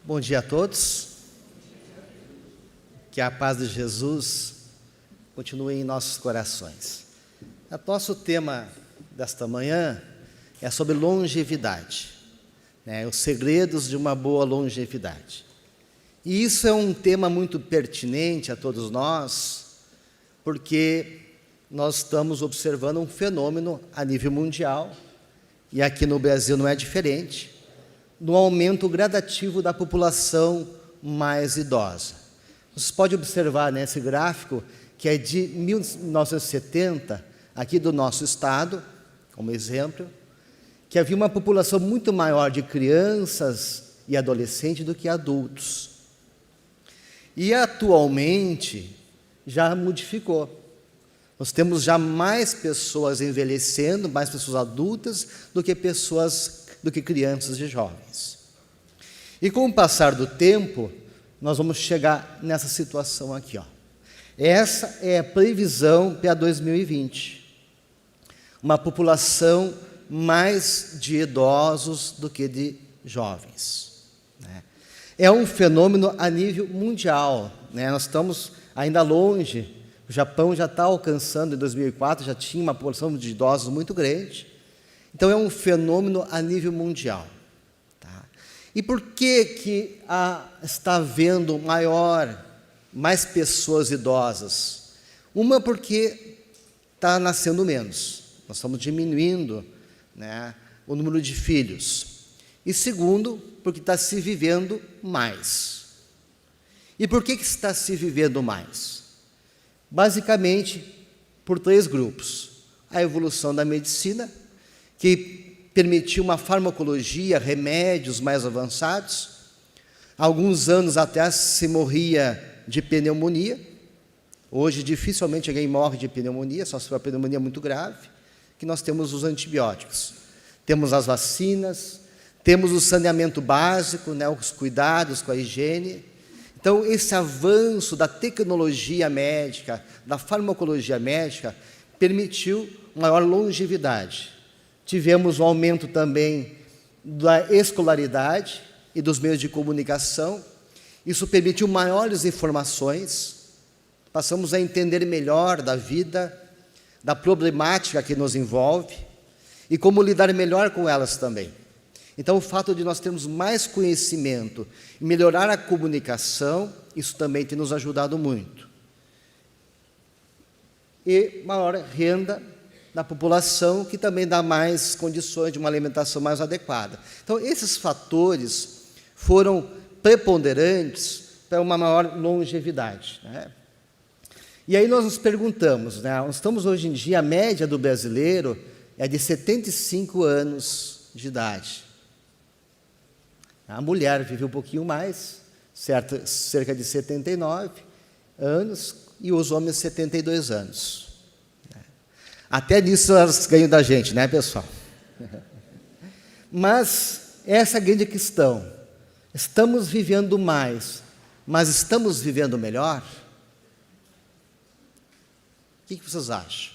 Bom dia a todos. Que a paz de Jesus continue em nossos corações. O nosso tema desta manhã é sobre longevidade, os segredos de uma boa longevidade. E isso é um tema muito pertinente a todos nós, porque nós estamos observando um fenômeno a nível mundial, e aqui no Brasil não é diferente, no aumento gradativo da população mais idosa. Você pode observar nesse gráfico, que é de 1970, aqui do nosso estado, como exemplo, que havia uma população muito maior de crianças e adolescentes do que adultos. E atualmente já modificou. Nós temos já mais pessoas envelhecendo, mais pessoas adultas, do que crianças e jovens. E com o passar do tempo, nós vamos chegar nessa situação aqui, ó. Essa é a previsão para 2020. Uma população mais de idosos do que de jovens. É um fenômeno a nível mundial. Nós estamos ainda longe. O Japão já está alcançando, em 2004, já tinha uma população de idosos muito grande. Então, é um fenômeno a nível mundial. Tá? E por que está havendo mais pessoas idosas? Uma, porque está nascendo menos. Nós estamos diminuindo o número de filhos. E segundo, porque está se vivendo mais. E por que está se vivendo mais? Basicamente, por 3 grupos. A evolução da medicina, que permitiu uma farmacologia, remédios mais avançados. Há alguns anos atrás se morria de pneumonia. Hoje, dificilmente alguém morre de pneumonia, só se for uma pneumonia muito grave, que nós temos os antibióticos. Temos as vacinas, temos o saneamento básico, os cuidados com a higiene. Então, esse avanço da tecnologia médica, da farmacologia médica, permitiu maior longevidade. Tivemos um aumento também da escolaridade e dos meios de comunicação. Isso permitiu maiores informações. Passamos a entender melhor da vida, da problemática que nos envolve e como lidar melhor com elas também. Então, o fato de nós termos mais conhecimento e melhorar a comunicação, isso também tem nos ajudado muito. E maior renda da população, que também dá mais condições de uma alimentação mais adequada. Então, esses fatores foram preponderantes para uma maior longevidade. E aí nós nos perguntamos, nós estamos hoje em dia, a média do brasileiro é de 75 anos de idade. A mulher vive um pouquinho mais, cerca de 79 anos, e os homens 72 anos. Até nisso elas ganham da gente, pessoal? Mas essa é a grande questão. Estamos vivendo mais, mas estamos vivendo melhor? O que vocês acham?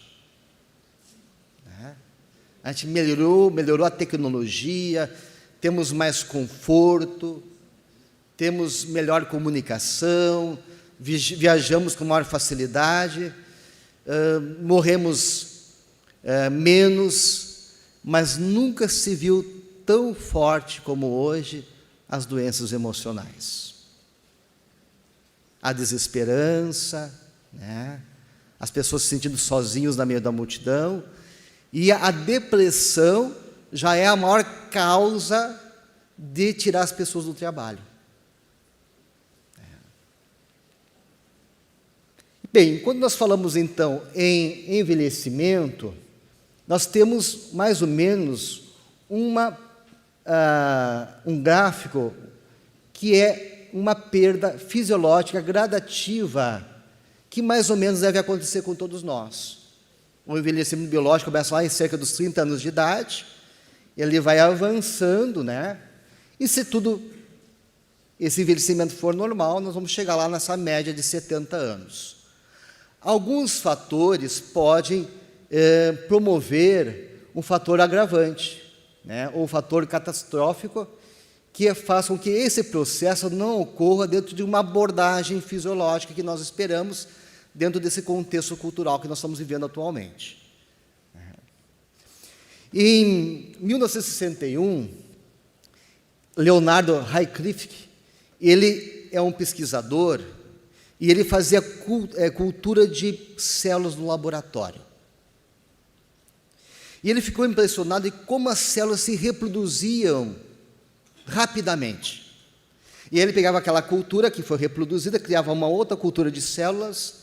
A gente melhorou a tecnologia, temos mais conforto, temos melhor comunicação, viajamos com maior facilidade, morremos menos, mas nunca se viu tão forte como hoje as doenças emocionais. A desesperança, as pessoas se sentindo sozinhos no meio da multidão, e a depressão já é a maior causa de tirar as pessoas do trabalho. Bem, quando nós falamos então em envelhecimento, nós temos mais ou menos um gráfico que é uma perda fisiológica gradativa, que mais ou menos deve acontecer com todos nós. O envelhecimento biológico começa lá em cerca dos 30 anos de idade, ele vai avançando, e se esse envelhecimento for normal, nós vamos chegar lá nessa média de 70 anos. Alguns fatores podem promover um fator agravante, ou um fator catastrófico, que façam com que esse processo não ocorra dentro de uma abordagem fisiológica que nós esperamos dentro desse contexto cultural que nós estamos vivendo atualmente. Em 1961, Leonardo Wycliffe, ele é um pesquisador e ele fazia cultura de células no laboratório. E ele ficou impressionado em como as células se reproduziam rapidamente. E ele pegava aquela cultura que foi reproduzida, criava uma outra cultura de células,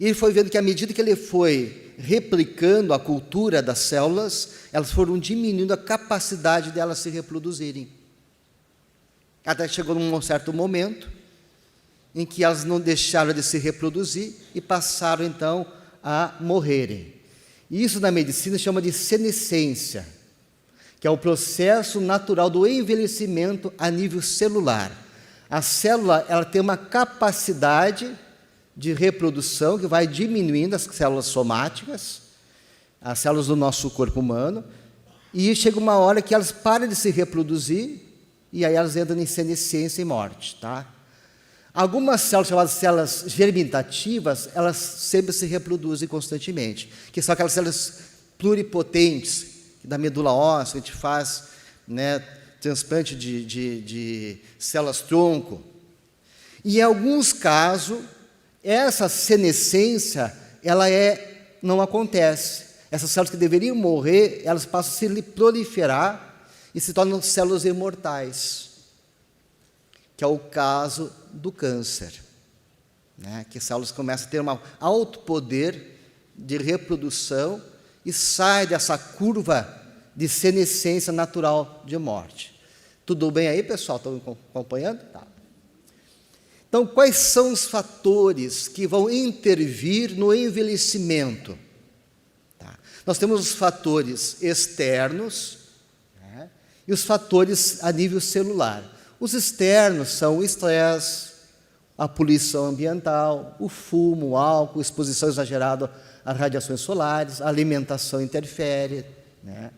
e ele foi vendo que à medida que ele foi replicando a cultura das células, elas foram diminuindo a capacidade delas se reproduzirem. Até que chegou num certo momento em que elas não deixaram de se reproduzir e passaram então a morrerem. E isso na medicina chama de senescência, que é o processo natural do envelhecimento a nível celular. A célula, ela tem uma capacidade de reprodução que vai diminuindo, as células somáticas, as células do nosso corpo humano, e chega uma hora que elas param de se reproduzir e aí elas entram em senescência e morte, tá? Algumas células chamadas células germinativas, elas sempre se reproduzem constantemente, que são aquelas células pluripotentes, da medula óssea, a gente faz, né, transplante de células-tronco. E em alguns casos, essa senescência, não acontece. Essas células que deveriam morrer, elas passam a se proliferar e se tornam células imortais, que é o caso do câncer, né? Que as células começam a ter um alto poder de reprodução e sai dessa curva de senescência natural de morte. Tudo bem aí, pessoal? Estão acompanhando? Tá. Então, quais são os fatores que vão intervir no envelhecimento? Tá. Nós temos os fatores externos, né, e os fatores a nível celular. Os externos são o estresse, a poluição ambiental, o fumo, o álcool, exposição exagerada a radiações solares, a alimentação interfere, né?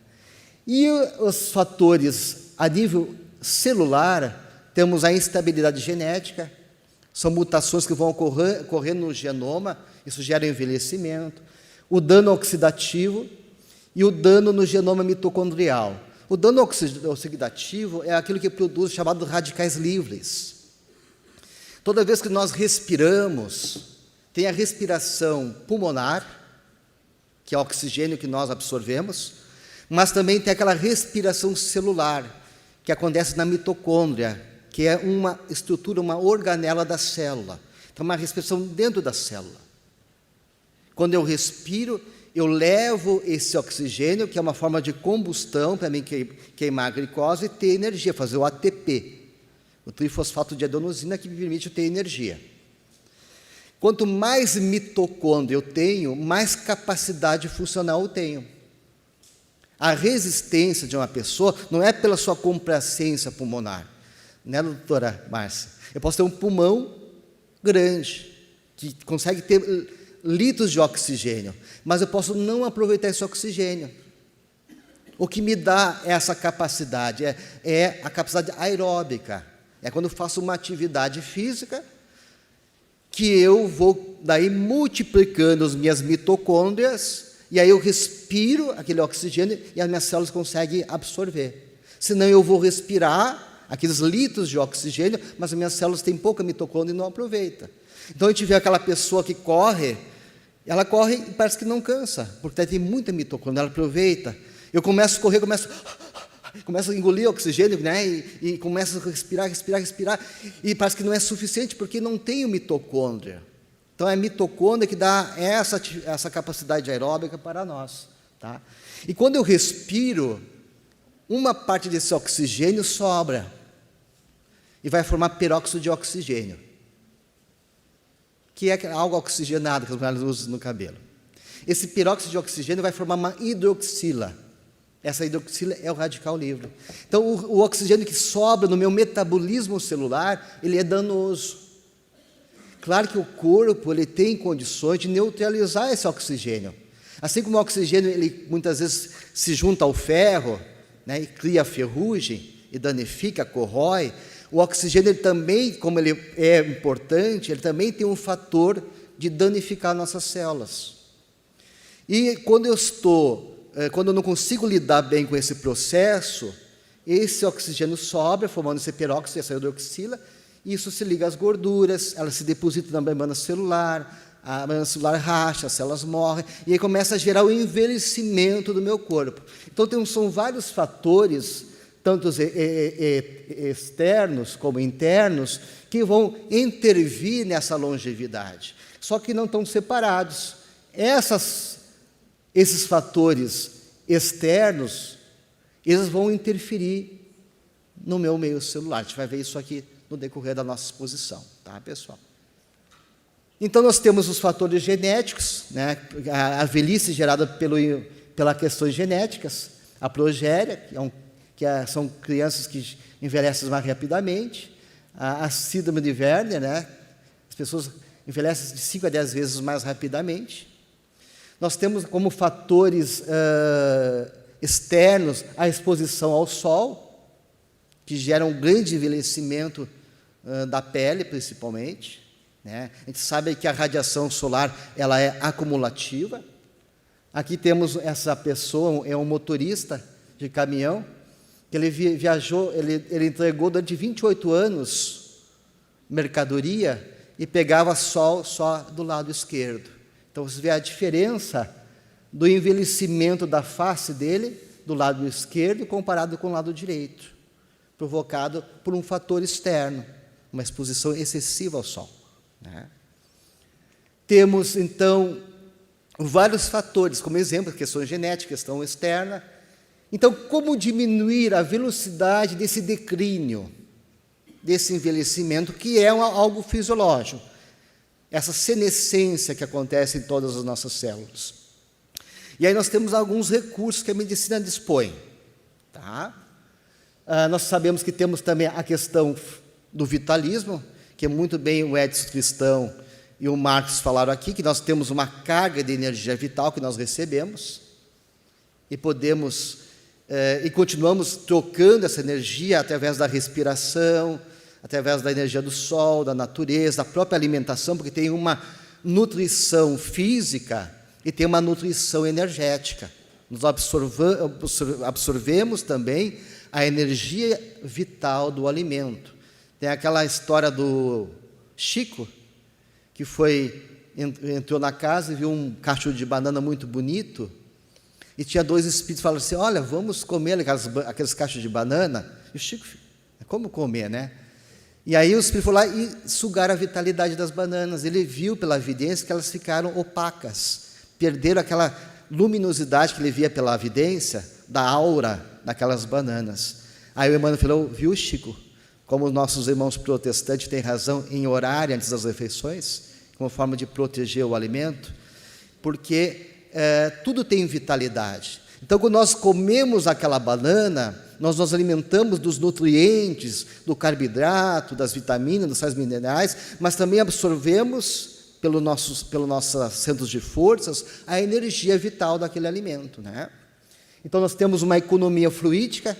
E os fatores a nível celular, temos a instabilidade genética, são mutações que vão ocorrer no genoma, isso gera envelhecimento, o dano oxidativo e o dano no genoma mitocondrial. O dano oxidativo é aquilo que produz chamados radicais livres. Toda vez que nós respiramos, tem a respiração pulmonar, que é o oxigênio que nós absorvemos, mas também tem aquela respiração celular, que acontece na mitocôndria, que é uma estrutura, uma organela da célula. Então, uma respiração dentro da célula. Quando eu respiro, eu levo esse oxigênio, que é uma forma de combustão, para mim queimar a glicose e ter energia, fazer o ATP, o trifosfato de adenosina, que me permite ter energia. Quanto mais mitocôndria eu tenho, mais capacidade funcional eu tenho. A resistência de uma pessoa não é pela sua complacência pulmonar, né, doutora Márcia? Eu posso ter um pulmão grande, que consegue ter litros de oxigênio, mas eu posso não aproveitar esse oxigênio. O que me dá essa capacidade é a capacidade aeróbica. É quando eu faço uma atividade física que eu vou daí multiplicando as minhas mitocôndrias e aí eu respiro aquele oxigênio e as minhas células conseguem absorver. Senão eu vou respirar aqueles litros de oxigênio, mas as minhas células têm pouca mitocôndria e não aproveitam. Então a gente vê aquela pessoa que corre, ela corre e parece que não cansa, porque tem muita mitocôndria, ela aproveita. Eu começo a correr, começo a engolir oxigênio, né, e começo a respirar, e parece que não é suficiente, porque não tenho mitocôndria. Então, é a mitocôndria que dá essa capacidade aeróbica para nós. Tá? E quando eu respiro, uma parte desse oxigênio sobra e vai formar peróxido de oxigênio, que é algo oxigenado que as mulheres usam no cabelo. Esse peróxido de oxigênio vai formar uma hidroxila. Essa hidroxila é o radical livre. Então, o oxigênio que sobra no meu metabolismo celular, ele é danoso. Claro que o corpo ele tem condições de neutralizar esse oxigênio. Assim como o oxigênio ele muitas vezes se junta ao ferro, né, e cria ferrugem, e danifica, corrói, o oxigênio ele também, como ele é importante, ele também tem um fator de danificar nossas células. E quando eu não consigo lidar bem com esse processo, esse oxigênio sobra, formando esse peróxido e essa hidroxila, e isso se liga às gorduras, ela se deposita na membrana celular, a membrana celular racha, as células morrem, e aí começa a gerar o envelhecimento do meu corpo. Então, são vários fatores, tanto externos como internos, que vão intervir nessa longevidade. Só que não estão separados. Esses fatores externos, eles vão interferir no meu meio celular. A gente vai ver isso aqui no decorrer da nossa exposição, tá, pessoal? Então, nós temos os fatores genéticos, né? A velhice gerada pelas questões genéticas, a progéria, são crianças que envelhecem mais rapidamente, a síndrome de Werner, né? As pessoas envelhecem de 5 a 10 vezes mais rapidamente. Nós temos como fatores externos a exposição ao sol, que gera um grande envelhecimento da pele, principalmente, né? A gente sabe que a radiação solar ela é acumulativa. Aqui temos essa pessoa, é um motorista de caminhão, que ele viajou, ele entregou durante 28 anos mercadoria e pegava sol só do lado esquerdo. Então, você vê a diferença do envelhecimento da face dele, do lado esquerdo, comparado com o lado direito, provocado por um fator externo, uma exposição excessiva ao sol, né? Temos, então, vários fatores, como exemplo, questão genética, questão externa. Então, como diminuir a velocidade desse declínio, desse envelhecimento, que é algo fisiológico, essa senescência que acontece em todas as nossas células. E aí nós temos alguns recursos que a medicina dispõe, tá? Nós sabemos que temos também a questão do vitalismo, que muito bem o Edson Cristão e o Marcos falaram aqui, que nós temos uma carga de energia vital que nós recebemos e podemos e continuamos trocando essa energia através da respiração, através da energia do sol, da natureza, da própria alimentação, porque tem uma nutrição física e tem uma nutrição energética. Nós absorvemos também a energia vital do alimento. Tem aquela história do Chico, que entrou na casa e viu um cacho de banana muito bonito, e tinha 2 espíritos falando assim: olha, vamos comer aqueles cachos de banana. E o Chico, como comer, né? E aí o espírito foi lá e sugaram a vitalidade das bananas. Ele viu pela evidência que elas ficaram opacas, perderam aquela luminosidade que ele via pela evidência da aura daquelas bananas. Aí o Emmanuel falou: viu, Chico, como os nossos irmãos protestantes têm razão em orar antes das refeições, como forma de proteger o alimento, porque tudo tem vitalidade. Então, quando nós comemos aquela banana, nós nos alimentamos dos nutrientes, do carboidrato, das vitaminas, dos sais minerais, mas também absorvemos, pelos nossos centros de forças, a energia vital daquele alimento, né? Então, nós temos uma economia fluídica,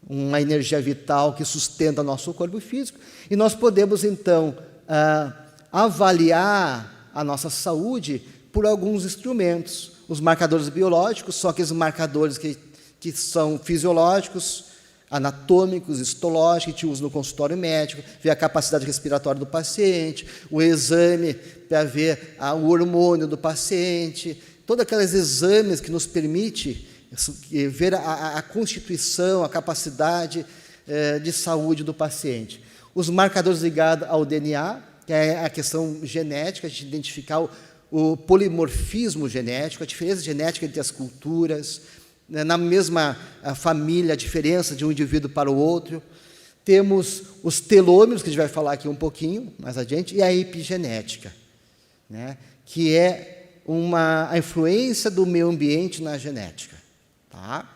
uma energia vital que sustenta nosso corpo físico, e nós podemos, então, avaliar a nossa saúde por alguns instrumentos. Os marcadores biológicos são aqueles marcadores que são fisiológicos, anatômicos, histológicos, que a gente usa no consultório médico, ver a capacidade respiratória do paciente, o exame para ver o hormônio do paciente, todos aqueles exames que nos permitem ver a constituição, a capacidade de saúde do paciente. Os marcadores ligados ao DNA, que é a questão genética, a gente identificar o polimorfismo genético, a diferença genética entre as culturas, na mesma família, a diferença de um indivíduo para o outro. Temos os telômeros, que a gente vai falar aqui um pouquinho mais adiante, e a epigenética, né, que é a influência do meio ambiente na genética. Tá?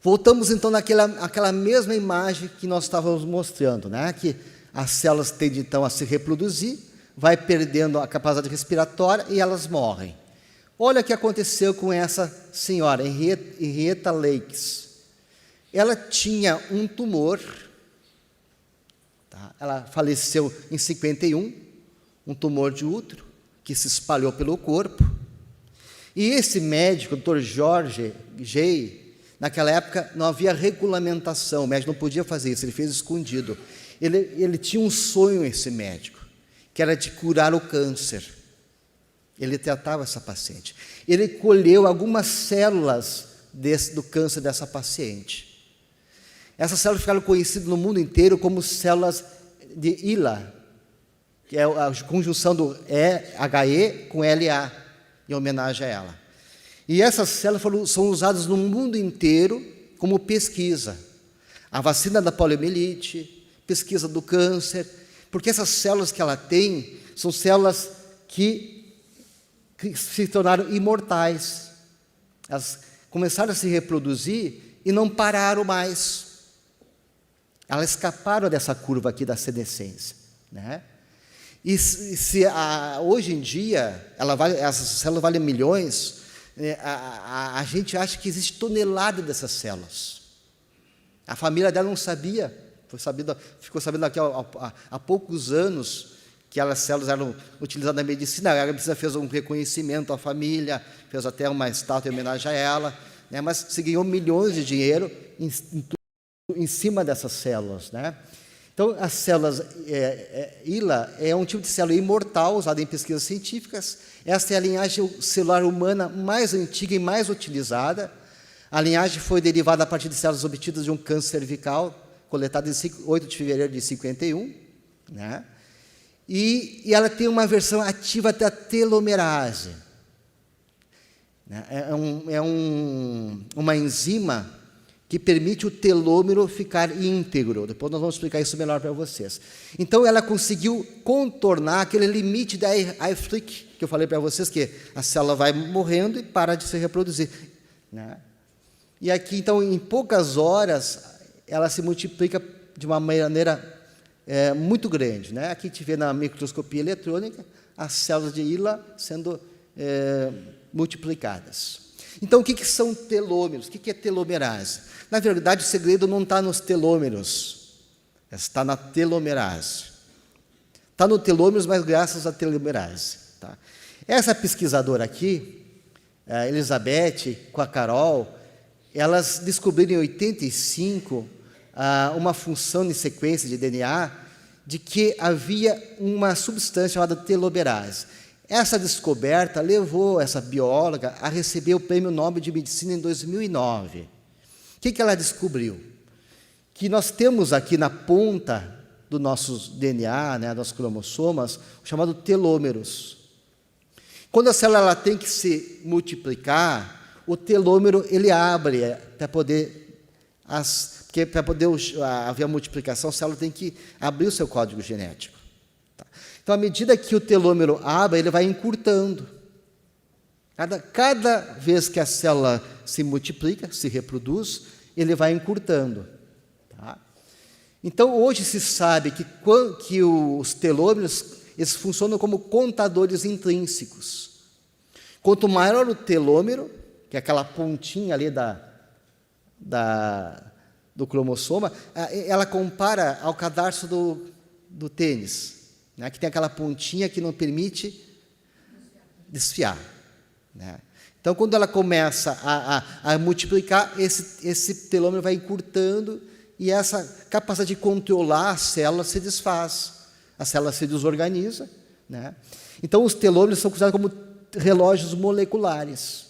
Voltamos, então, àquela mesma imagem que nós estávamos mostrando, né, que as células tendem, então, a se reproduzir, vai perdendo a capacidade respiratória e elas morrem. Olha o que aconteceu com essa senhora, Henrietta Lacks. ela tinha um tumor, tá? Ela faleceu em 51, um tumor de útero, que se espalhou pelo corpo. E esse médico, o Dr. George Gey, naquela época não havia regulamentação, o médico não podia fazer isso, ele fez escondido. Ele tinha um sonho, esse médico, que era de curar o câncer. Ele tratava essa paciente. Ele colheu algumas células do câncer dessa paciente. Essas células ficaram conhecidas no mundo inteiro como células de HeLa, que é a conjunção do HE com LA, em homenagem a ela. E essas células são usadas no mundo inteiro como pesquisa. A vacina da poliomielite, pesquisa do câncer, porque essas células que ela tem são células que se tornaram imortais. Elas começaram a se reproduzir e não pararam mais. Elas escaparam dessa curva aqui da senescência, né? E hoje em dia, essas células valem milhões, a gente acha que existe tonelada dessas células. A família dela não sabia, ficou sabendo aqui há poucos anos que aquelas células eram utilizadas na medicina. A medicina fez um reconhecimento à família, fez até uma estátua em homenagem a ela, né? Mas se ganhou milhões de dinheiro em cima dessas células, né? Então, as células HeLa é um tipo de célula imortal usada em pesquisas científicas. Essa é a linhagem celular humana mais antiga e mais utilizada. A linhagem foi derivada a partir de células obtidas de um câncer cervical, coletado em 8 de fevereiro de 51, né? E ela tem uma versão ativa da telomerase, né? Uma enzima que permite o telômero ficar íntegro. Depois nós vamos explicar isso melhor para vocês. Então, ela conseguiu contornar aquele limite da Hayflick, que eu falei para vocês, que a célula vai morrendo e para de se reproduzir, né? E aqui, então, em poucas horas, ela se multiplica de uma maneira muito grande, né? Aqui a gente vê na microscopia eletrônica as células de HeLa sendo multiplicadas. Então, o que são telômeros? O que é telomerase? Na verdade, o segredo não está nos telômeros, está na telomerase. Está no telômeros, mas graças à telomerase, tá? Essa pesquisadora aqui, a Elizabeth, com a Carol, elas descobriram em 85 uma função de sequência de DNA de que havia uma substância chamada telomerase. Essa descoberta levou essa bióloga a receber o Prêmio Nobel de Medicina em 2009. O que ela descobriu? Que nós temos aqui na ponta do nosso DNA, né, dos cromossomas, o chamado telômeros. Quando a célula tem que se multiplicar, o telômero ele abre para poder haver a multiplicação, a célula tem que abrir o seu código genético. Tá? Então, à medida que o telômero abre, ele vai encurtando. Cada vez que a célula se multiplica, se reproduz, ele vai encurtando. Tá? Então, hoje se sabe que os telômeros eles funcionam como contadores intrínsecos. Quanto maior o telômero, que é aquela pontinha ali do cromossoma, ela compara ao cadarço do tênis, né, que tem aquela pontinha que não permite desfiar, né? Então, quando ela começa a multiplicar, esse telômero vai encurtando e essa capacidade de controlar a célula se desfaz, a célula se desorganiza, né? Então, os telômeros são considerados como relógios moleculares.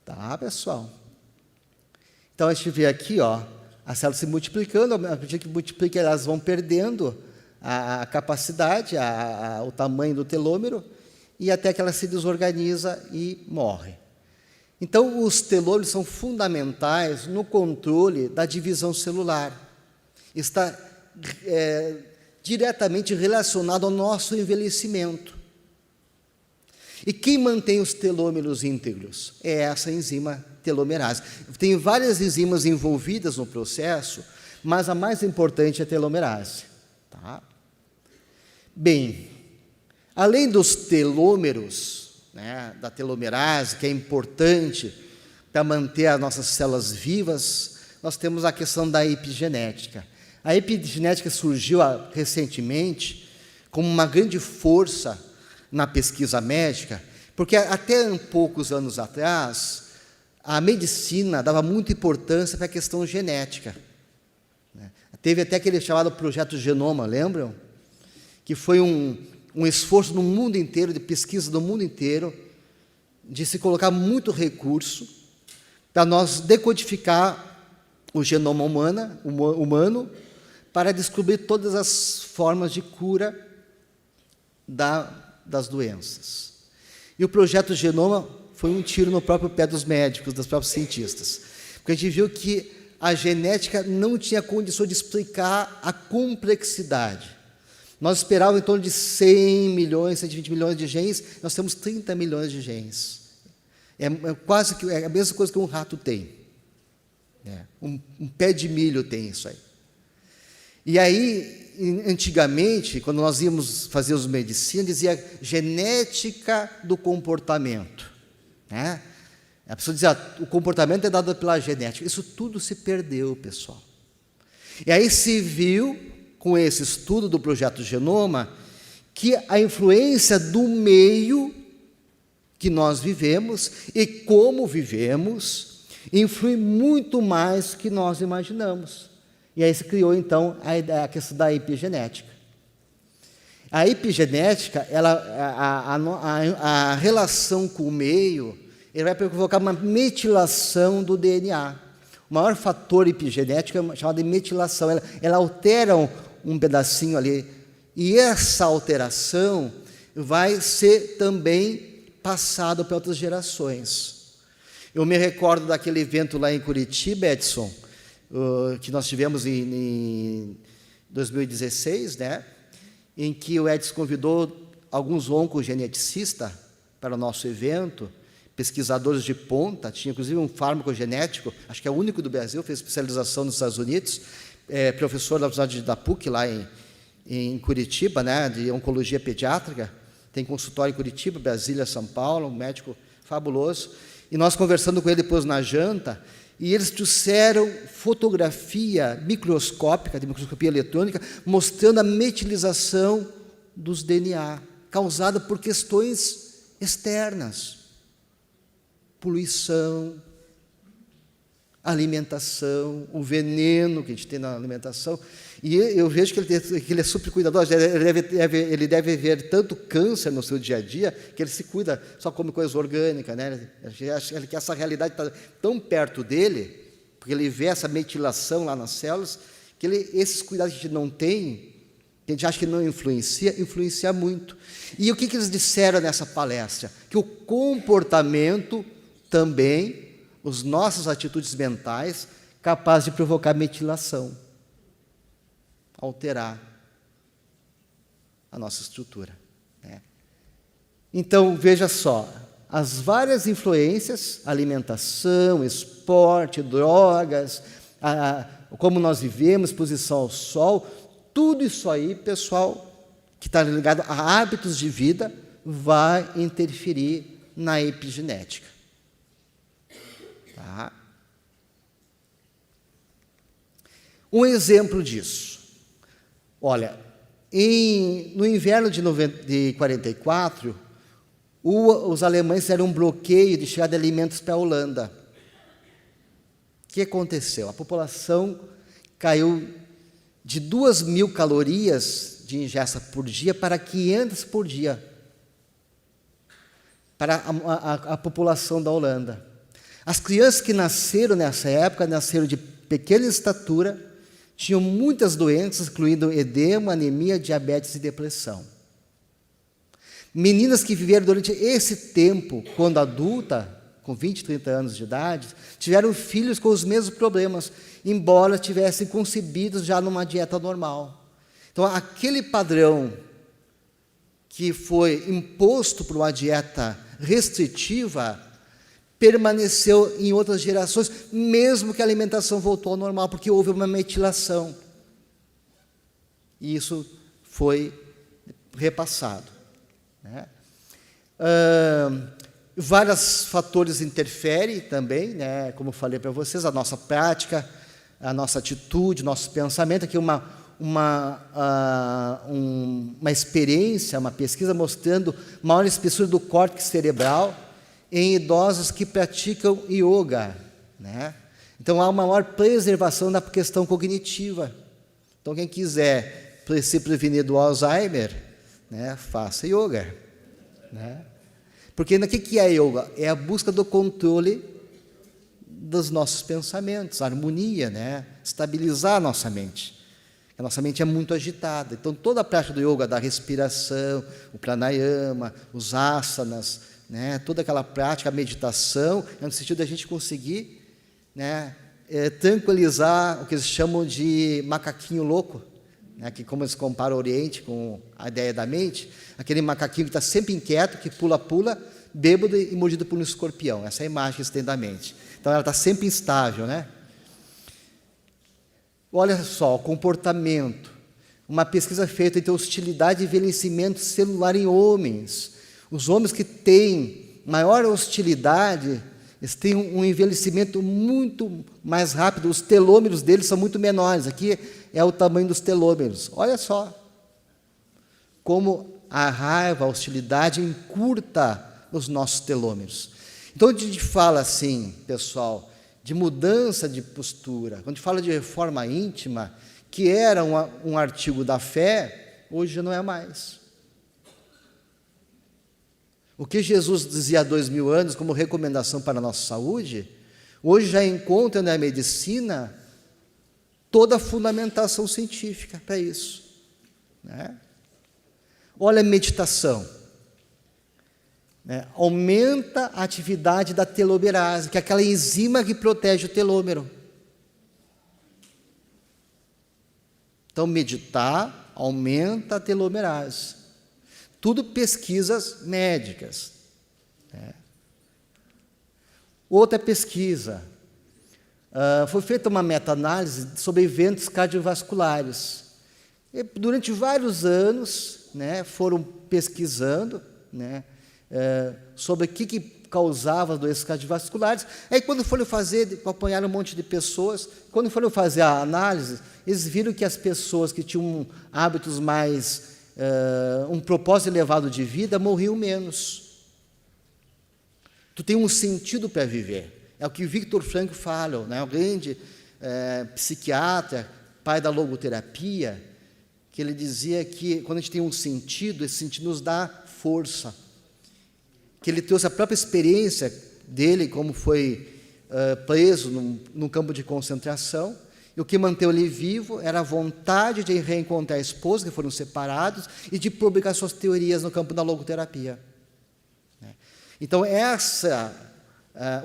Tá, pessoal? Então, a gente vê aqui, ó, as células se multiplicando, à medida que multiplica, elas vão perdendo a capacidade, o tamanho do telômero, e até que ela se desorganiza e morre. Então, os telômeros são fundamentais no controle da divisão celular. Está diretamente relacionado ao nosso envelhecimento. E quem mantém os telômeros íntegros? É essa enzima telomerase. Tem várias enzimas envolvidas no processo, mas a mais importante é a telomerase. Tá? Bem, além dos telômeros, né, da telomerase, que é importante para manter as nossas células vivas, nós temos a questão da epigenética. A epigenética surgiu recentemente como uma grande força na pesquisa médica, porque até poucos anos atrás, a medicina dava muita importância para a questão genética. Teve até aquele chamado Projeto Genoma, lembram? Que foi um esforço no mundo inteiro, de pesquisa do mundo inteiro, de se colocar muito recurso para nós decodificar o genoma humano para descobrir todas as formas de cura das doenças. E o Projeto Genoma foi um tiro no próprio pé dos médicos, dos próprios cientistas, porque a gente viu que a genética não tinha condição de explicar a complexidade. Nós esperávamos em torno de 100 milhões, 120 milhões de genes, nós temos 30 milhões de genes. É quase que a mesma coisa que um rato tem. Um pé de milho tem isso aí. E aí, antigamente, quando nós íamos fazer os medicina, dizia genética do comportamento. A pessoa dizia, o comportamento é dado pela genética. Isso tudo se perdeu, pessoal. E aí se viu, com esse estudo do Projeto Genoma, que a influência do meio que nós vivemos e como vivemos influi muito mais do que nós imaginamos. E aí se criou, então, a questão da epigenética. A epigenética, a relação com o meio, ele vai provocar uma metilação do DNA. O maior fator epigenético é chamado de metilação. Ela altera um pedacinho ali. E essa alteração vai ser também passada para outras gerações. Eu me recordo daquele evento lá em Curitiba, Edson, que nós tivemos em 2016, em que o Edson convidou alguns oncogeneticistas para o nosso evento, pesquisadores de ponta, tinha inclusive um farmacogenético, acho que é o único do Brasil, fez especialização nos Estados Unidos, professor da Universidade da PUC, lá em Curitiba, de oncologia pediátrica, tem consultório em Curitiba, Brasília, São Paulo, um médico fabuloso, e nós conversando com ele depois na janta, e eles trouxeram fotografia microscópica, de microscopia eletrônica, mostrando a metilização dos DNA, causada por questões externas, poluição, alimentação, o veneno que a gente tem na alimentação. E eu vejo que ele é super cuidadoso, ele deve ver tanto câncer no seu dia a dia, que ele se cuida, só come coisa orgânica, Ele que essa realidade está tão perto dele, porque ele vê essa metilação lá nas células, que esses cuidados que a gente não tem, que a gente acha que não influencia muito. E o que eles disseram nessa palestra? Que o comportamento também, as nossas atitudes mentais, capazes de provocar metilação, alterar a nossa estrutura. Então, veja só, as várias influências, alimentação, esporte, drogas, como nós vivemos, exposição ao sol, tudo isso aí, pessoal, que está ligado a hábitos de vida, vai interferir na epigenética. Um exemplo disso. Olha, no inverno de 44, os alemães fizeram um bloqueio de chegada de alimentos para a Holanda. O que aconteceu? A população caiu de 2.000 calorias de ingesta por dia para 500 por dia, para a população da Holanda. As crianças que nasceram nessa época, nasceram de pequena estatura, tinham muitas doenças, incluindo edema, anemia, diabetes e depressão. Meninas que viveram durante esse tempo, quando adulta, com 20, 30 anos de idade, tiveram filhos com os mesmos problemas, embora tivessem concebidos já numa dieta normal. Então, aquele padrão que foi imposto por uma dieta restritiva permaneceu em outras gerações, mesmo que a alimentação voltou ao normal, porque houve uma metilação. E isso foi repassado. Vários fatores interferem também, né? Como eu falei para vocês, a nossa prática, a nossa atitude, nosso pensamento. Aqui uma experiência, uma pesquisa mostrando maior espessura do córtex cerebral em idosos que praticam yoga, né? Então, há uma maior preservação da questão cognitiva. Então, quem quiser se prevenir do Alzheimer, né, faça yoga, né? Porque o que é yoga? É a busca do controle dos nossos pensamentos, a harmonia, né? Estabilizar a nossa mente. A nossa mente é muito agitada. Então, toda a prática do yoga, da respiração, o pranayama, os asanas, né? Toda aquela prática, a meditação, é no sentido de a gente conseguir, né, tranquilizar o que eles chamam de macaquinho louco, né? Que, como eles comparam o Oriente com a ideia da mente, aquele macaquinho que está sempre inquieto, que pula, bêbado e mordido por um escorpião. Essa é a imagem que eles têm da mente. Então, ela está sempre instável, né? Olha só, o comportamento. Uma pesquisa feita entre hostilidade e envelhecimento celular em homens. Os homens que têm maior hostilidade, eles têm um envelhecimento muito mais rápido, os telômeros deles são muito menores. Aqui é o tamanho dos telômeros. Olha só como a raiva, a hostilidade encurta os nossos telômeros. Então, quando a gente fala assim, pessoal, de mudança de postura, quando a gente fala de reforma íntima, que era um artigo da fé, hoje não é mais. O que Jesus dizia há 2000 anos como recomendação para a nossa saúde, hoje já encontra na medicina toda a fundamentação científica para isso, né? Olha a meditação, né? Aumenta a atividade da telomerase, que é aquela enzima que protege o telômero. Então, meditar aumenta a telomerase. Tudo pesquisas médicas, né? Outra pesquisa, foi feita uma meta-análise sobre eventos cardiovasculares. E durante vários anos, né, foram pesquisando, né, sobre o que causava doenças cardiovasculares. Aí, quando foram acompanharam um monte de pessoas, quando foram fazer a análise, eles viram que as pessoas que tinham hábitos mais, um propósito elevado de vida, morriam menos. Tu tem um sentido para viver. É o que Viktor Frankl fala, né, o grande psiquiatra, pai da logoterapia, que ele dizia que quando a gente tem um sentido, esse sentido nos dá força. Que ele trouxe a própria experiência dele, como foi preso num campo de concentração, e o que manteve ele vivo era a vontade de reencontrar a esposa, que foram separados, e de publicar suas teorias no campo da logoterapia. Então, essa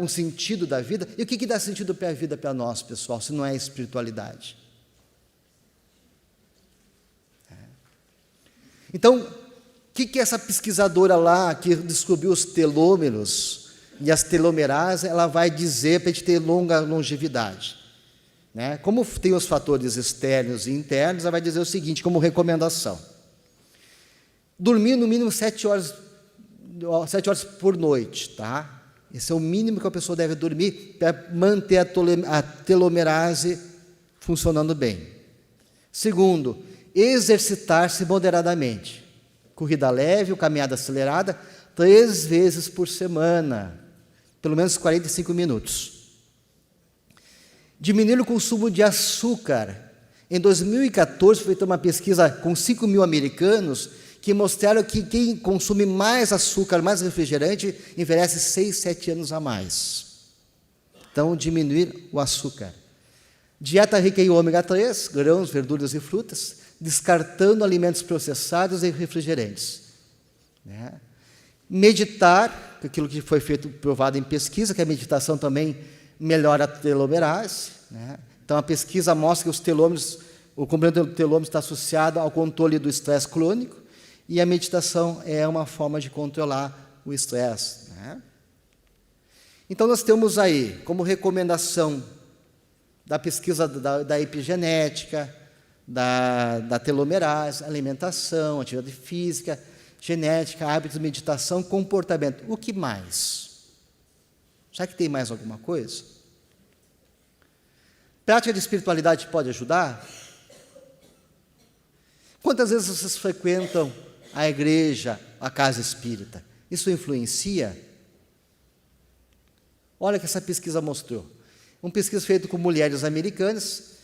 um sentido da vida. E o que dá sentido para a vida para nós, pessoal, se não é a espiritualidade? Então, o que essa pesquisadora lá, que descobriu os telômeros e as telomerases, ela vai dizer para a gente ter longa longevidade? Né? Como tem os fatores externos e internos, ela vai dizer o seguinte, como recomendação: dormir no mínimo 7 horas por noite, tá? Esse é o mínimo que a pessoa deve dormir para manter a telomerase funcionando bem. Segundo, exercitar-se moderadamente. Corrida leve ou caminhada acelerada, 3 vezes por semana, pelo menos 45 minutos. Diminuir o consumo de açúcar. Em 2014, foi feita uma pesquisa com 5.000 americanos que mostraram que quem consome mais açúcar, mais refrigerante, envelhece 6, 7 anos a mais. Então, diminuir o açúcar. Dieta rica em ômega 3, grãos, verduras e frutas, descartando alimentos processados e refrigerantes. Né? Meditar, aquilo que foi provado em pesquisa, que a meditação também melhora a telomerase. Né? Então, a pesquisa mostra que os telômeros, o comprimento do telômero está associado ao controle do estresse crônico, e a meditação é uma forma de controlar o estresse. Né? Então, nós temos aí, como recomendação da pesquisa da epigenética, da telomerase, alimentação, atividade física, genética, hábitos, meditação, comportamento. O que mais? Será que tem mais alguma coisa? Prática de espiritualidade pode ajudar? Quantas vezes vocês frequentam a igreja, a casa espírita? Isso influencia? Olha o que essa pesquisa mostrou. Uma pesquisa feita com mulheres americanas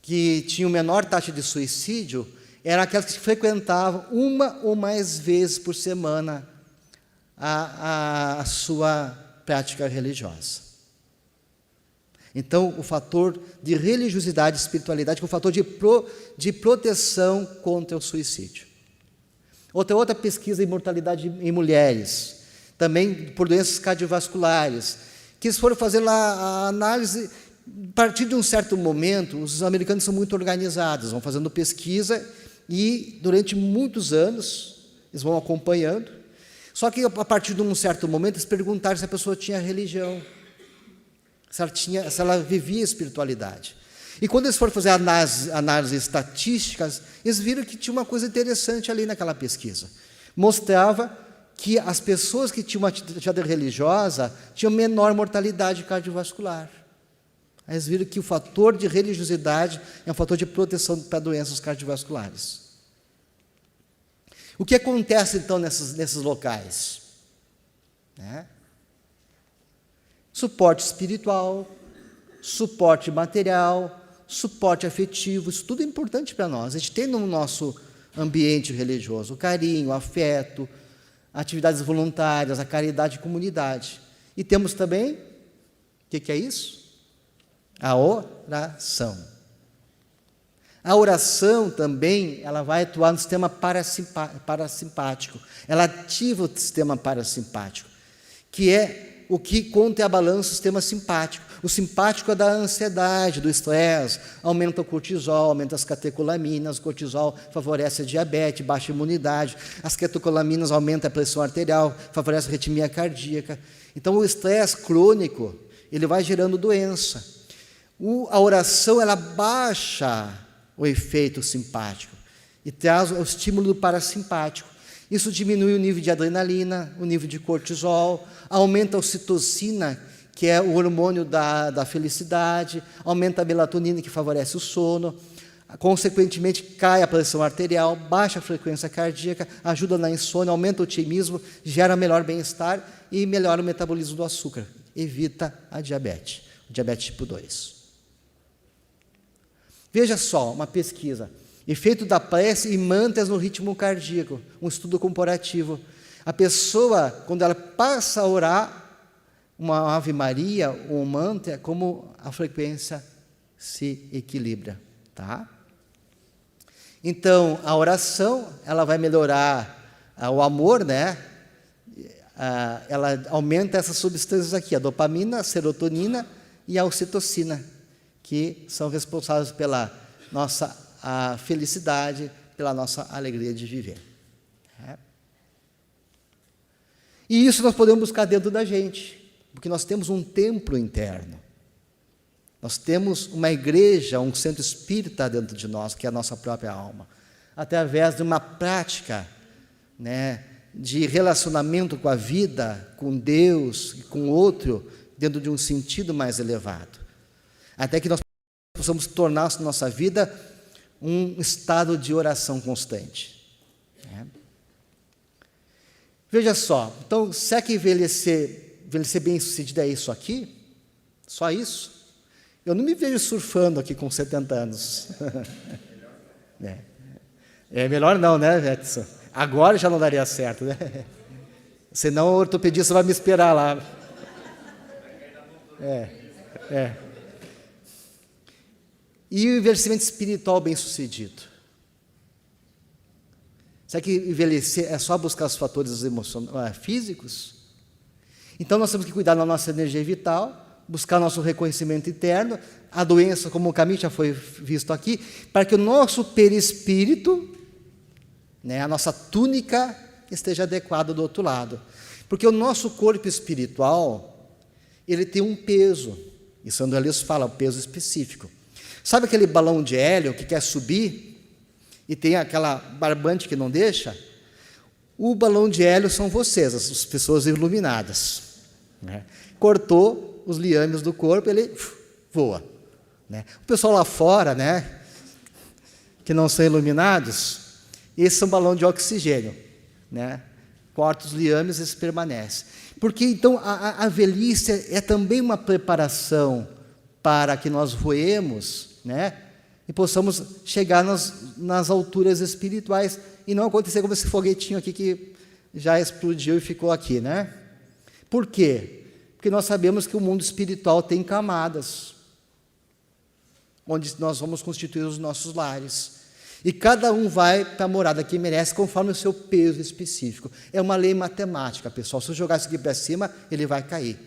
que tinham menor taxa de suicídio, eram aquelas que frequentavam uma ou mais vezes por semana a sua prática religiosa. Então, o fator de religiosidade e espiritualidade é um fator de proteção contra o suicídio. Outra pesquisa em mortalidade em mulheres, também por doenças cardiovasculares, que eles foram fazer lá a análise. A partir de um certo momento, os americanos são muito organizados, vão fazendo pesquisa e, durante muitos anos, eles vão acompanhando. Só que, a partir de um certo momento, eles perguntaram se a pessoa tinha religião, se ela vivia espiritualidade. E quando eles foram fazer análises estatísticas, eles viram que tinha uma coisa interessante ali naquela pesquisa. Mostrava que as pessoas que tinham uma atividade religiosa tinham menor mortalidade cardiovascular. Aí eles viram que o fator de religiosidade é um fator de proteção para doenças cardiovasculares. O que acontece, então, nesses locais? Suporte espiritual, suporte material, suporte afetivo, isso tudo é importante para nós. A gente tem no nosso ambiente religioso o carinho, o afeto, atividades voluntárias, a caridade e comunidade. E temos também, o que é isso? A oração. A oração também, ela vai atuar no sistema parasimpático. Ela ativa o sistema parasimpático, que é o que contrabalança o sistema simpático. O simpático é da ansiedade, do estresse, aumenta o cortisol, aumenta as catecolaminas, o cortisol favorece a diabetes, baixa a imunidade, as catecolaminas aumentam a pressão arterial, favorece a arritmia cardíaca. Então, o estresse crônico, ele vai gerando doença. A oração, ela baixa o efeito simpático e traz o estímulo do parasimpático. Isso diminui o nível de adrenalina, o nível de cortisol, aumenta a ocitocina, que é o hormônio da felicidade, aumenta a melatonina, que favorece o sono, consequentemente cai a pressão arterial, baixa a frequência cardíaca, ajuda na insônia, aumenta o otimismo, gera melhor bem-estar e melhora o metabolismo do açúcar, evita a diabetes tipo 2. Veja só, uma pesquisa, efeito da prece e mantras no ritmo cardíaco, um estudo comparativo. A pessoa, quando ela passa a orar uma Ave Maria ou um mantra, como a frequência se equilibra, tá? Então, a oração, ela vai melhorar o amor, né? Ela aumenta essas substâncias aqui, a dopamina, a serotonina e a ocitocina, que são responsáveis pela nossa felicidade, pela nossa alegria de viver. E isso nós podemos buscar dentro da gente, porque nós temos um templo interno. Nós temos uma igreja, um centro espírita dentro de nós, que é a nossa própria alma, através de uma prática, né, de relacionamento com a vida, com Deus e com o outro, dentro de um sentido mais elevado. Até que nós possamos tornar a nossa vida um estado de oração constante. Veja só, então, será que envelhecer bem-sucedido é isso aqui? Só isso? Eu não me vejo surfando aqui com 70 anos. É melhor não, né, Edson? Agora já não daria certo, né? Senão o ortopedista vai me esperar lá. E o envelhecimento espiritual bem-sucedido? Será que envelhecer é só buscar os fatores físicos? Então, nós temos que cuidar da nossa energia vital, buscar nosso reconhecimento interno, a doença, como o caminho já foi visto aqui, para que o nosso perispírito, né, a nossa túnica, esteja adequada do outro lado. Porque o nosso corpo espiritual, ele tem um peso, e Sandro Elias fala, o peso específico. Sabe aquele balão de hélio que quer subir e tem aquela barbante que não deixa? O balão de hélio são vocês, as pessoas iluminadas, né? Cortou os liames do corpo, ele voa, né? O pessoal lá fora, né, que não são iluminados, esse é um balão de oxigênio, né? Corta os liames e eles permanecem. Porque então a velhice é também uma preparação para que nós voemos, né, e possamos chegar nas alturas espirituais e não acontecer como esse foguetinho aqui que já explodiu e ficou aqui, né? Por quê? Porque nós sabemos que o mundo espiritual tem camadas, onde nós vamos constituir os nossos lares. E cada um vai para a morada que merece, conforme o seu peso específico. É uma lei matemática, pessoal. Se eu jogar isso aqui para cima, ele vai cair.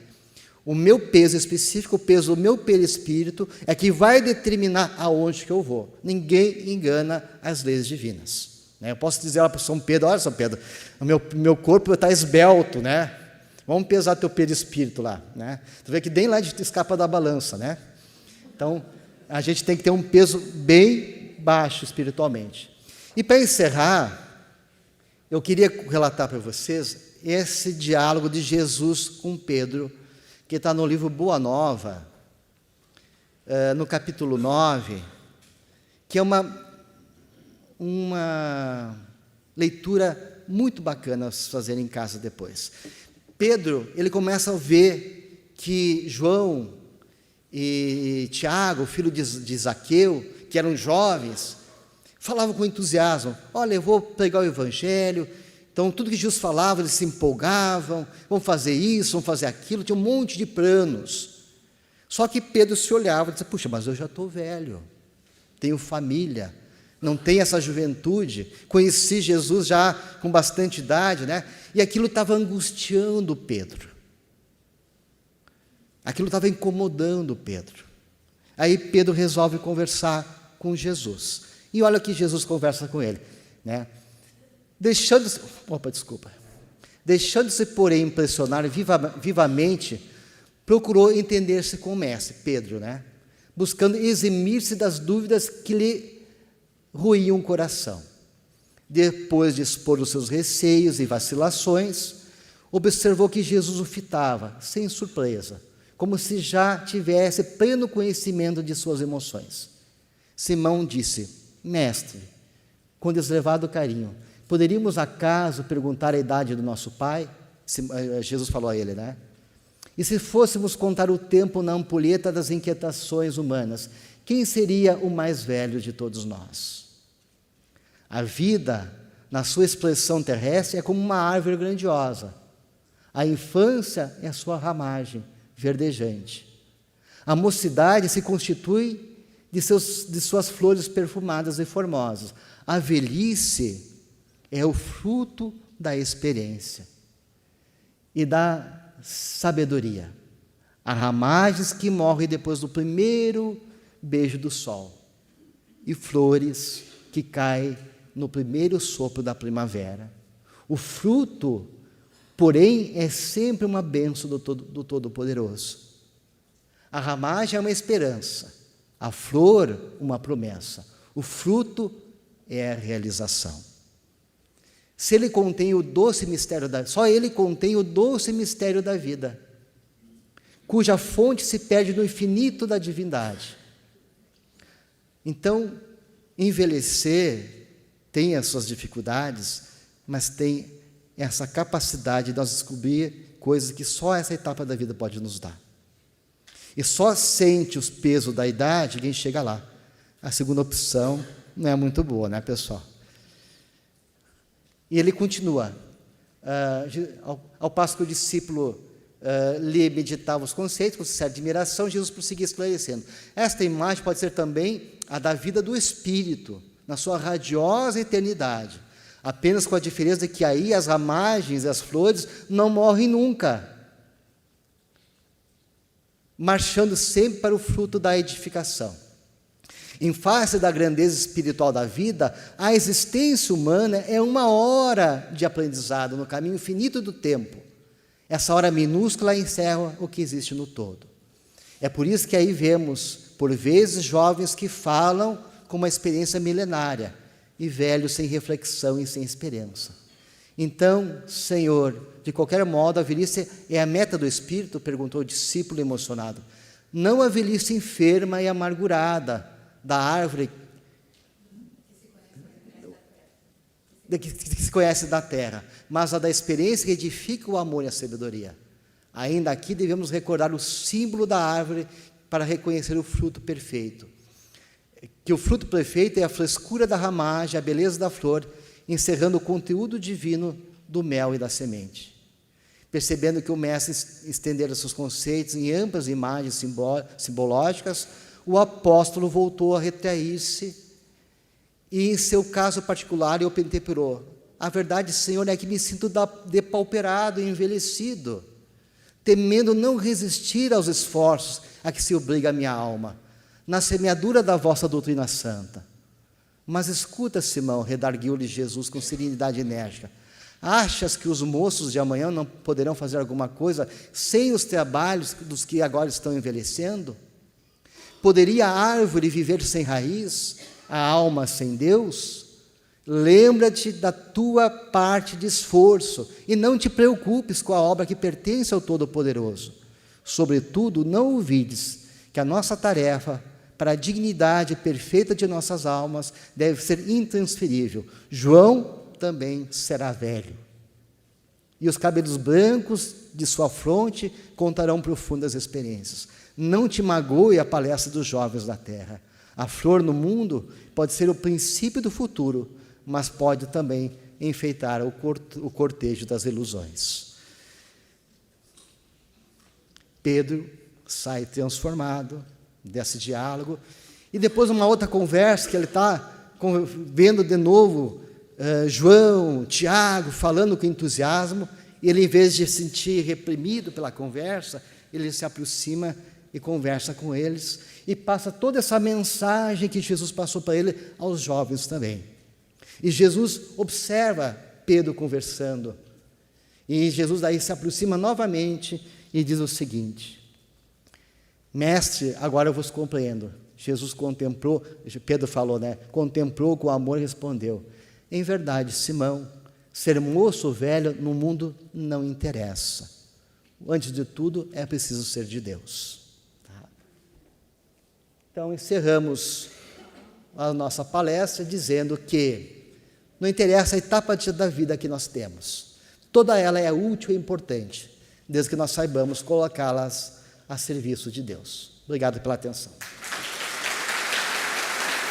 O meu peso específico, o peso do meu perispírito, é que vai determinar aonde que eu vou. Ninguém engana as leis divinas, né? Eu posso dizer lá para São Pedro: olha, São Pedro, o meu corpo está esbelto, né? Vamos pesar teu perispírito lá, né? Tu vê que nem lá de escapa da balança, né? Então, a gente tem que ter um peso bem baixo espiritualmente. E para encerrar, eu queria relatar para vocês esse diálogo de Jesus com Pedro, que está no livro Boa Nova, no capítulo 9, que é uma leitura muito bacana a se fazer em casa depois. Pedro, ele começa a ver que João e Tiago, filho de Zaqueu, que eram jovens, falavam com entusiasmo: olha, eu vou pregar o evangelho. Então, tudo que Jesus falava, eles se empolgavam: vamos fazer isso, vamos fazer aquilo, tinha um monte de planos. Só que Pedro se olhava e dizia: puxa, mas eu já estou velho, tenho família, não tenho essa juventude, conheci Jesus já com bastante idade, né? E aquilo estava angustiando Pedro, aquilo estava incomodando Pedro. Aí Pedro resolve conversar com Jesus, e olha que Jesus conversa com ele, né? Deixando-se, porém, impressionar vivamente, procurou entender-se com o mestre, Pedro, né? Buscando eximir-se das dúvidas que lhe roíam o coração. Depois de expor os seus receios e vacilações, observou que Jesus o fitava, sem surpresa, como se já tivesse pleno conhecimento de suas emoções. Simão disse: mestre, com deslevado carinho, poderíamos acaso perguntar a idade do nosso pai? Jesus falou a ele, né? E se fôssemos contar o tempo na ampulheta das inquietações humanas, quem seria o mais velho de todos nós? A vida, na sua expressão terrestre, é como uma árvore grandiosa. A infância é a sua ramagem verdejante. A mocidade se constitui de suas flores perfumadas e formosas. A velhice é o fruto da experiência e da sabedoria. Há ramagens que morrem depois do primeiro beijo do sol e flores que caem no primeiro sopro da primavera. O fruto, porém, é sempre uma bênção do Todo-Poderoso. A ramagem é uma esperança, a flor, uma promessa. O fruto é a realização. Se ele contém o doce mistério só ele contém o doce mistério da vida, cuja fonte se perde no infinito da divindade. Então, envelhecer tem as suas dificuldades, mas tem essa capacidade de nós descobrir coisas que só essa etapa da vida pode nos dar. E só sente os pesos da idade quem chega lá. A segunda opção não é muito boa, né, pessoal? E ele continua, ao passo que o discípulo lhe meditava os conceitos com certa admiração, Jesus prosseguia esclarecendo: esta imagem pode ser também a da vida do Espírito, na sua radiosa eternidade, apenas com a diferença de que aí as ramagens e as flores não morrem nunca, marchando sempre para o fruto da edificação. Em face da grandeza espiritual da vida, a existência humana é uma hora de aprendizado no caminho infinito do tempo. Essa hora minúscula encerra o que existe no todo. É por isso que aí vemos, por vezes, jovens que falam com uma experiência milenária e velhos sem reflexão e sem esperança. Então, Senhor, de qualquer modo, a velhice é a meta do Espírito? Perguntou o discípulo emocionado. Não a velhice enferma e amargurada da árvore que se conhece da terra, mas a da experiência que edifica o amor e a sabedoria. Ainda aqui devemos recordar o símbolo da árvore para reconhecer o fruto perfeito. Que o fruto perfeito é a frescura da ramagem, a beleza da flor, encerrando o conteúdo divino do mel e da semente. Percebendo que o mestre estendera seus conceitos em amplas imagens simbológicas, o apóstolo voltou a retrair-se e, em seu caso particular, ele contemplou: a verdade, Senhor, é que me sinto depauperado e envelhecido, temendo não resistir aos esforços a que se obriga a minha alma, na semeadura da vossa doutrina santa. Mas escuta, Simão, redarguiu-lhe Jesus com serenidade enérgica, achas que os moços de amanhã não poderão fazer alguma coisa sem os trabalhos dos que agora estão envelhecendo? Poderia a árvore viver sem raiz, a alma sem Deus? Lembra-te da tua parte de esforço e não te preocupes com a obra que pertence ao Todo-Poderoso. Sobretudo, não ouvides que a nossa tarefa para a dignidade perfeita de nossas almas deve ser intransferível. João também será velho, e os cabelos brancos de sua fronte contarão profundas experiências. Não te magoe a palestra dos jovens da terra. A flor no mundo pode ser o princípio do futuro, mas pode também enfeitar o cortejo das ilusões. Pedro sai transformado desse diálogo, e depois uma outra conversa que ele está vendo de novo João, Tiago, falando com entusiasmo, e ele, em vez de se sentir reprimido pela conversa, ele se aproxima e conversa com eles, e passa toda essa mensagem que Jesus passou para ele aos jovens também. E Jesus observa Pedro conversando, e Jesus daí se aproxima novamente e diz o seguinte: mestre, agora eu vos compreendo. Jesus contemplou, Pedro falou, contemplou com amor e respondeu: em verdade, Simão, ser moço ou velho no mundo não interessa. Antes de tudo, é preciso ser de Deus. Tá? Então, encerramos a nossa palestra dizendo que não interessa a etapa da vida que nós temos. Toda ela é útil e importante, desde que nós saibamos colocá-las a serviço de Deus. Obrigado pela atenção.